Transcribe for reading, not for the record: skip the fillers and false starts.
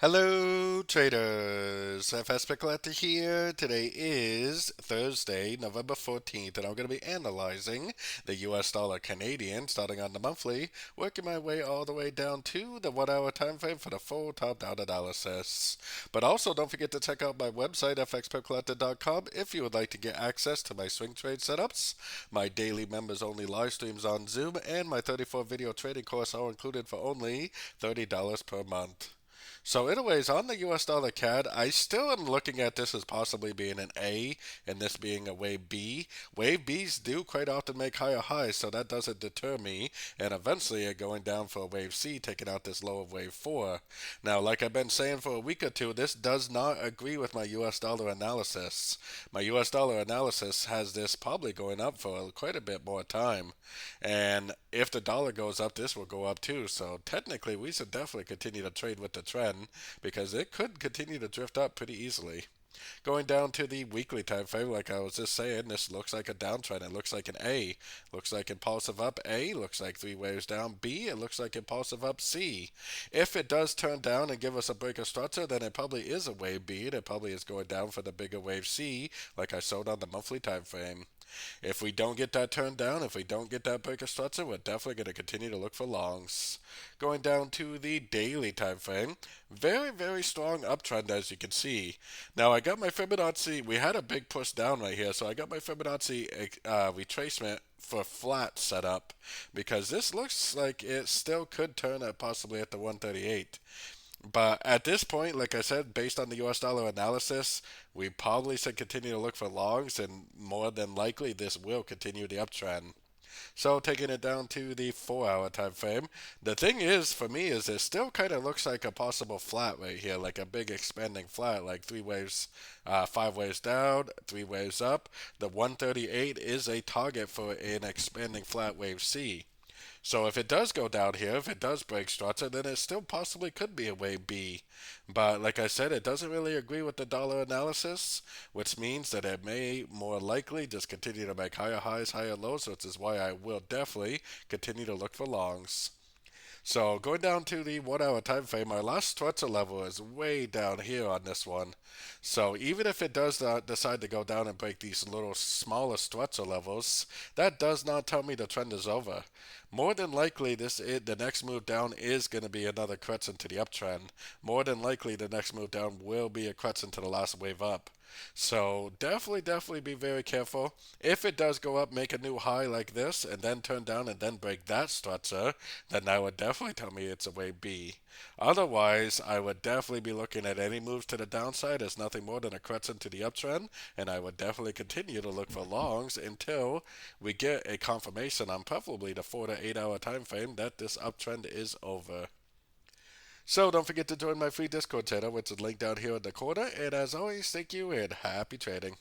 Hello, traders. FX Pip Collector here. Today is Thursday, November 14th, and I'm going to be analyzing the US dollar Canadian starting on the monthly, working my way all the way down to the 1 hour time frame for the full top down analysis. But also, don't forget to check out my website, fxpipcollector.com, if you would like to get access to my swing trade setups, my daily members only live streams on Zoom, and my 34 video trading course, all included for only $30 per month. So, anyways, on the US dollar CAD, I still am looking at this as possibly being an A and this being a wave B. Wave Bs do quite often make higher highs, so that doesn't deter me. And eventually, it going down for a wave C, taking out this low of wave 4. Now, like I've been saying for a week or two, this does not agree with my US dollar analysis. My US dollar analysis has this probably going up for quite a bit more time. And if the dollar goes up, this will go up too. So technically, we should definitely continue to trade with the trend because it could continue to drift up pretty easily. Going down to the weekly time frame, like I was just saying, this looks like a downtrend. It looks like an A. Looks like impulsive up A. Looks like three waves down B. It looks like impulsive up C. If it does turn down and give us a break of structure, then it probably is a wave B. And it probably is going down for the bigger wave C, like I showed on the monthly time frame. If we don't get that turned down, if we don't get that break of structure, we're definitely going to continue to look for longs. Going down to the daily time frame, very, very strong uptrend as you can see. Now I got my Fibonacci, we had a big push down right here, so I got my Fibonacci retracement for flat set up because this looks like it still could turn at possibly at the 138. But at this point, like I said, based on the US dollar analysis, we probably should continue to look for longs, and more than likely, this will continue the uptrend. So taking it down to the 4 hour time frame, the thing is for me is it still kind of looks like a possible flat right here, like a big expanding flat, like three waves, 5 waves down, 3 waves up. The 138 is a target for an expanding flat wave C. So if it does go down here, if it does break structure, then it still possibly could be a wave B. But like I said, it doesn't really agree with the dollar analysis, which means that it may more likely just continue to make higher highs, higher lows, which is why I will definitely continue to look for longs. So going down to the 1 hour time frame, our last structure level is way down here on this one. So even if it does decide to go down and break these little smaller structure levels, that does not tell me the trend is over. More than likely, the next move down is going to be another correction to the uptrend. More than likely, the next move down will be a correction to the last wave up. So definitely be very careful. If it does go up, make a new high like this, and then turn down and then break that structure, then that would definitely tell me it's a wave B. Otherwise, I would definitely be looking at any moves to the downside as nothing more than a correction to the uptrend, and I would definitely continue to look for longs until we get a confirmation on preferably the 4 to 8 hour time frame that this uptrend is over. So don't forget to join my free Discord channel, which is linked down here in the corner. And as always, thank you and happy trading.